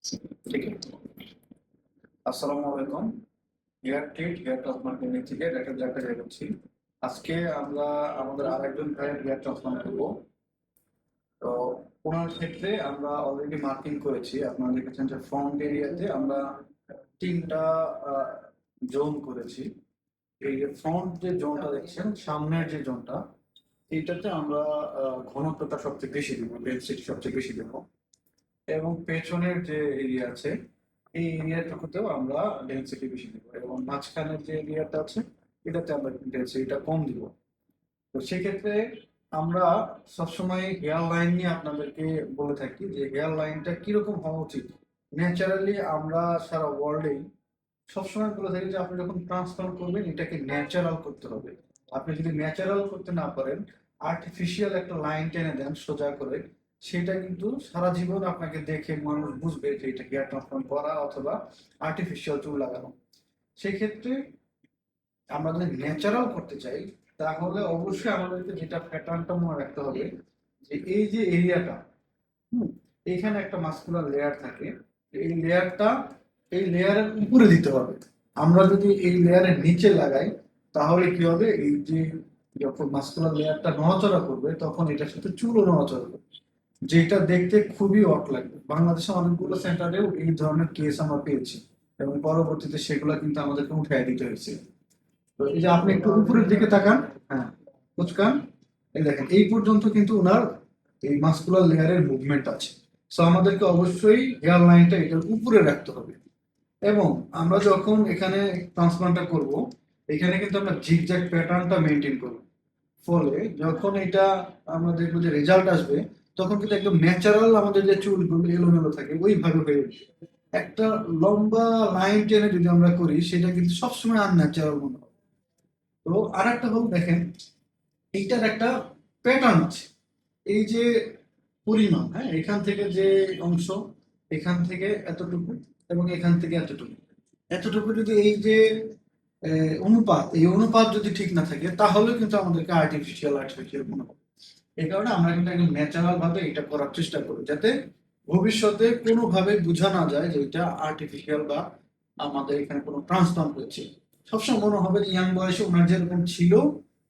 ঠিক আছে। আসসালামু আলাইকুম। Hair treat hair transplant clinic থেকে ডাক্তার জাকারিয়া বলছি। আজকে আমরা আমাদের আরেকজন ভাইয়ের হেয়ার ট্রান্সপ্লান্ট করবো। তো ওনার ক্ষেত্রে আমরা অলরেডি মার্কিং করেছি। আপনারা দেখেছেন যে ফ্রন্ট এরিয়াতে আমরা 3টা জোন করেছি। এই যে ফ্রন্ট যে জোনটা দেখছেন, সামনের যে জোনটা, এইটাতে আমরা ঘনত্বটা সবচেয়ে বেশি দেবো, ডেনসিটি সবচেয়ে বেশি দেবো। এবং পেছনের যে এরিয়া আছে, এই এরিয়াটুকুতেও আমরা ডেন্সিটি বেশি দিব, এবং মাঝখানের যে এরিয়াটা আছে এটাতে আমরা ডেন্সিটিটা কম দিব। তো সেক্ষেত্রে আমরা সবসময় হেয়ার লাইন নিয়ে আপনাদেরকে বলে থাকি যে হেয়ার লাইনটা কিরকম হওয়া উচিত। ন্যাচারালি আমরা সারা ওয়ার্ল্ডেই সবসময় বলে থাকি যে আপনি যখন ট্রান্সপ্লান্ট করবেন এটাকে ন্যাচারাল করতে হবে। আপনি যদি ন্যাচারাল করতে না পারেন, আর্টিফিশিয়াল একটা লাইন টেনে দেন সোজা করে, সেটা কিন্তু সারা জীবন আপনাকে দেখে মানুষ বুঝবে যে এটা হেয়ার ট্রান্সপ্লান্ট করা অথবা আর্টিফিশিয়াল চুল লাগানো। সেক্ষেত্রে আমরা যদি ন্যাচারাল করতে চাই, তাহলে অবশ্যই আমাদেরকে যেটা প্যাটার্নটা মনে রাখতে হবে যে এই যে এরিয়াটা, হুম, এইখানে একটা মাস্কুলার লেয়ার থাকে। এই লেয়ারটা এই লেয়ারের উপরে দিতে হবে। আমরা যদি এই লেয়ারের নিচে লাগাই, তাহলে কি হবে, এই যে যখন মাস্কুলার লেয়ারটা নড়াচড়া করবে তখন এটার সাথে চুলও নড়াচড়া করবে, যেটা দেখতে খুবই অড লাগবে। বাংলাদেশে অনেকগুলো সেন্টারেও এই ধরনের কেস আমরা পেয়েছি, এবং পরবর্তীতে সেগুলো কিন্তু আমাদেরকে উঠাই দিতে হয়েছে। তো এই যে আপনি একটু উপরের দিকে তাকান, হ্যাঁ, কুচকান, এই দেখেন এই পর্যন্ত কিন্তু ওনার এই মাস্কুলার লেয়ারের মুভমেন্ট আছে। সো আমাদেরকে অবশ্যই হেয়ার লাইনটা এটার উপরে রাখতে হবে। এবং আমরা যখন এখানে ট্রান্সপ্লান্টটা করব, এখানে কিন্তু আমরা জিগজ্যাগ প্যাটার্নটা মেনটেন করব। ফলে যখন এটা আমরা দেখবো যে রেজাল্ট আসবে, তখন কিন্তু একদম ন্যাচারাল আমাদের যে চুলগুলো এলোমেলো থাকে ওইভাবে হয়ে উঠবে। একটা লম্বা লাইন টেনে যদি আমরা করি, সেটা কিন্তু সবসময় আনন্যাচারাল মনে হবে। তো আর একটা হল, দেখেন এইটার একটা প্যাটার্ন আছে। এই যে পরিমাণ, হ্যাঁ, এখান থেকে যে অংশ, এখান থেকে এতটুকু, এবং এখান থেকে এতটুকু, এতটুকু যদি এই যে অনুপাত, এই অনুপাত যদি ঠিক না থাকে, তাহলে কিন্তু আমাদেরকে আর্টিফিশিয়াল আর্টিফিশিয়াল মনে হবে। এই কারণে আমরা কিন্তু একদম ন্যাচারাল ভাবে এটা করার চেষ্টা করি, যাতে ভবিষ্যতে কোনোভাবে বোঝা না যায় যে এটা আর্টিফিশিয়াল বা আমাদের এখানে কোনো ট্রান্সপ্লান্ট হচ্ছে। সবসময় মনে হবে যে ইয়াং বয়সে ওনার যেরকম ছিল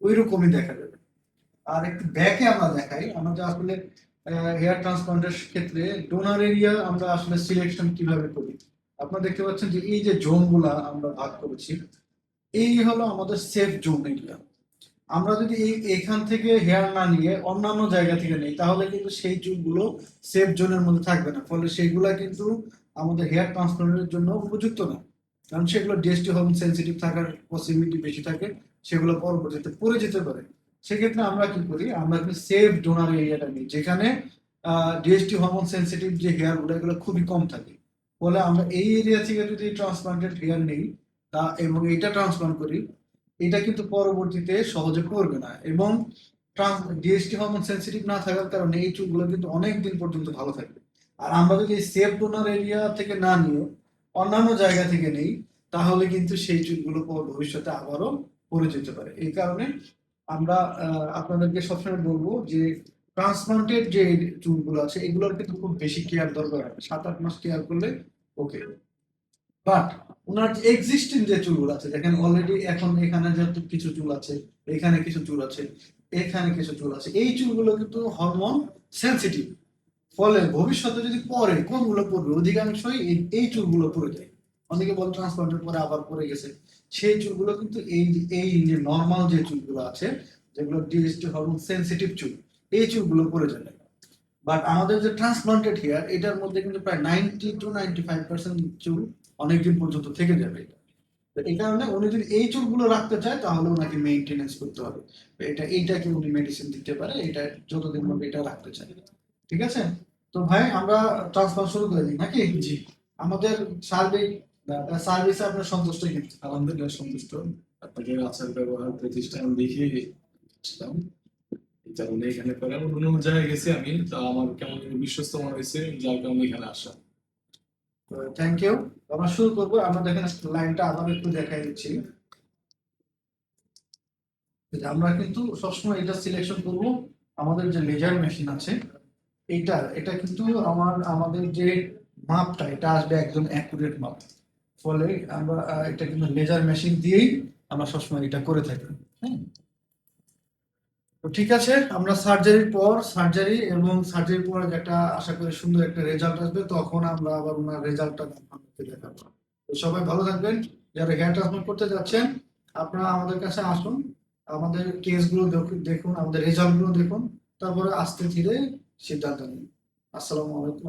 ওই রকমই দেখা যাবে। আর একটু ব্যাকে আমরা দেখাই, আমরা যে আসলে হেয়ার ট্রান্সপ্লান্টের ক্ষেত্রে ডোনার এরিয়া আমরা আসলে সিলেকশন কিভাবে করি। আপনারা দেখতে পাচ্ছেন যে এই যে জোন গুলা আমরা ভাগ করেছি, এই হলো আমাদের সেফ জোন এরিয়া। আমরা যদি এখান থেকে হেয়ার না নিয়ে অন্যান্য জায়গা থেকে নেই, তাহলে কিন্তু সেই চুলগুলো সেফ জোনের মধ্যে থাকবে না। ফলে সেইগুলা কিন্তু আমাদের হেয়ার ট্রান্সপ্লান্টের জন্য উপযুক্ত না, কারণ সেগুলো ডিএসটি হরমোন সেন্সিটিভ থাকার পসিবিলিটি বেশি থাকে, সেগুলো পরবর্তীতে পড়ে যেতে পারে। সেক্ষেত্রে আমরা কি করি, আমরা কিন্তু সেফ ডোনার এরিয়াটা নিই, যেখানে ডিএসটি হরমোন সেন্সিটিভ যে হেয়ার গুলো এগুলো খুবই কম থাকে। ফলে আমরা এই এরিয়া থেকে যদি ট্রান্সপ্লান্টেড হেয়ার নেই তা এবং এটা ট্রান্সপ্লান্ট করি, এটা কিন্তু পরবর্তীতে সহজে পড়বে না। এবং ডিএসটি হরমোন সেন্সিটিভ না থাকার কারণে এই চুলগুলো কিন্তু অনেক দিন পর্যন্ত ভালো থাকবে। আর আমরা যদি সেফ ডোনার এরিয়া থেকে না নিয়ে অন্যান্য জায়গা থেকে নেই, তাহলে কিন্তু সেই চুলগুলো ভবিষ্যতে আবারও পড়ে যেতে পারে। এই কারণে আমরা আপনাদেরকে সবসময় বলবো যে ট্রান্সপ্লান্টেড যে চুলগুলো আছে এগুলোর কিন্তু খুব বেশি কেয়ার দরকার হবে, 7-8 মাস কেয়ার করলে ওকে। বাট ওনার যে এক্সিস্টিং যে চুলগুলো আছে, দেখেন অলরেডি এখন এখানে যেহেতু কিছু চুল আছে, এখানে কিছু চুল আছে, এখানে কিছু চুল আছে, এই চুলগুলো কিন্তু হরমোন সেন্সিটিভ। ফলে ভবিষ্যতে যদি পরে কোনগুলো পড়বে, অধিকাংশই এই চুলগুলো পড়ে যায়। অনেকে বলে ট্রান্সপ্লান্টের পরে আবার পড়ে গেছে, সেই চুলগুলো কিন্তু এই যে নর্মাল যে চুলগুলো আছে, যেগুলো ডিএসটি হরমোন সেন্সিটিভ চুল, এই চুলগুলো পড়ে যাবে। বাট আমাদের যে ট্রান্সপ্লান্টেড হেয়ার, এটার মধ্যে কিন্তু প্রায় 90-95% চুল অনেকদিন পর্যন্ত থেকে যাবে। তো এই কারণে উনি যদি এই চুলগুলো রাখতে চায়, তাহলে ওনাকে মেইনটেনেন্স করতে হবে। তো এইটাকে উনি মেডিসিন দিতে পারে, এটা যতদিন হবে এটা রাখতে চায়। ঠিক আছে? তো ভাই আমরা ট্রান্সফার শুরু করে দিই নাকি? জি, আমাদের সার্বিক সার্ভিসে আপনার সন্তুষ্ট কিন্তু? আলহামদুলিল্লাহ সন্তুষ্ট। আপনাদের আচার ব্যবহার প্রতিষ্ঠান দেখে আসলাম। এই কারণে এখানে করে এমন অন্য জায়গায় গেছি আমি, তা আমার কেমন যেন বিশ্বস্ত মনে হয়েছে, যার কারণে এখানে আসা। Thank you. আমরা শুরু করবো। আমরা দেখেন লাইনটা আবার একটু দেখাই দিচ্ছি। আমরা কিন্তু সবসময় এটা সিলেকশন করব, আমাদের যে লেজার মেশিন আছে এটা কিন্তু আমাদের যে মাপটা এটা আসবে একদম অ্যাকুরেট মাপ। ফলে আমরা এটা কিন্তু লেজার মেশিন দিয়েই আমরা সবসময় এটা করে থাকি। হ্যাঁ, তো ঠিক আছে, আমরা সার্জারি এবং সার্জারির পর একটা আশা করি সুন্দর একটা রেজাল্ট আসবে, তখন আমরা আবার ওনার রেজাল্টটা আপনাদেরকে দেখাবো। তো সবাই ভালো থাকবেন। যারা হেয়ার ট্রান্সপ্লান্ট করতে যাচ্ছেন আপনারা আমাদের কাছে আসুন, আমাদের কেসগুলো দেখুন, আমাদের রেজাল্টগুলো দেখুন, তারপরে আস্তে ধীরে সিদ্ধান্ত নিন। আসসালামু আলাইকুম।